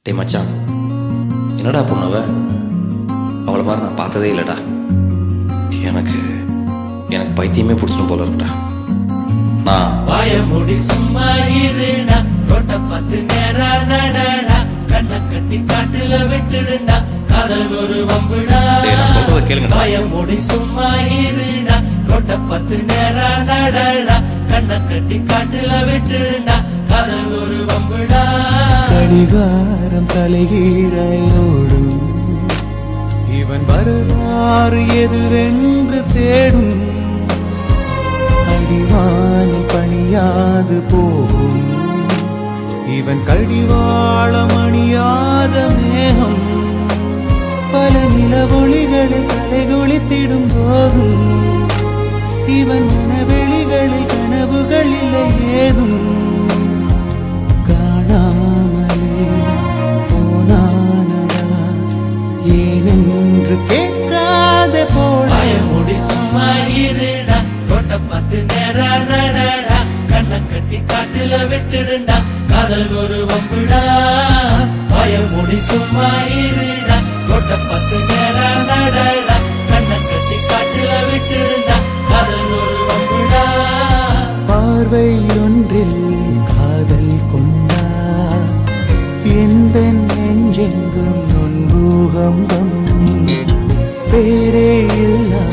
டே மச்சான், என்னடா பொண்ணவ? அவளை மாதிரி நான் பார்த்ததே இல்லைடா. எனக்கு எனக்கு பைத்தியமே பிடிச்சும் போல இருக்குடா. நான் வாய மூடி சும்மா இருடா, ரோட்ட பார்த்து நேரா நடடா, கண்ணை கட்டி காட்டுல விட்டுடுடா, காதல் ஒரு வம்புடா. நான் சொல்றத கேளுங்க. வாய மூடி சும்மா இருடா, ரோட்ட பார்த்து நேரா நடடா, கண்ணை கட்டி காட்டுல விட்டுடுடா, காதல் ஒரு வம்புடா. கடிகாரம் தலைகீழையோடும், இவன் வரலாறு எதுவென்று தேடும், அடிவானில் பணியாது போகும், இவன் கடிவாளம் அணியாத மேகம், பல நிலவொளிகளில் தலைகுளித்திடும் போதும், இவன் மனவெளிகளில் கனவுகள் இல்லை ஏதும், காணாமலே போனானடா ஏனென்று கேட்காத போல. மூடி சும்மா இருடா, ரோட்ட பார்த்து நேரா நடடா, கண்ணை கட்டி காட்டுல விட்டுடுடா, காதல் ஒரு வம்புடா. வாய மூடி சும்மா இருடா, ரோட்ட பார்த்து நேரா நடடா, கண்ணை கட்டி காட்டுல விட்டுடுடா, காதல் ஒரு வம்புடா. பார்வை ஒன்றில் காதல் கொண்டா, எந்த நெஞ்செங்கும் நொன்பூகம்பம், பேரே இல்லா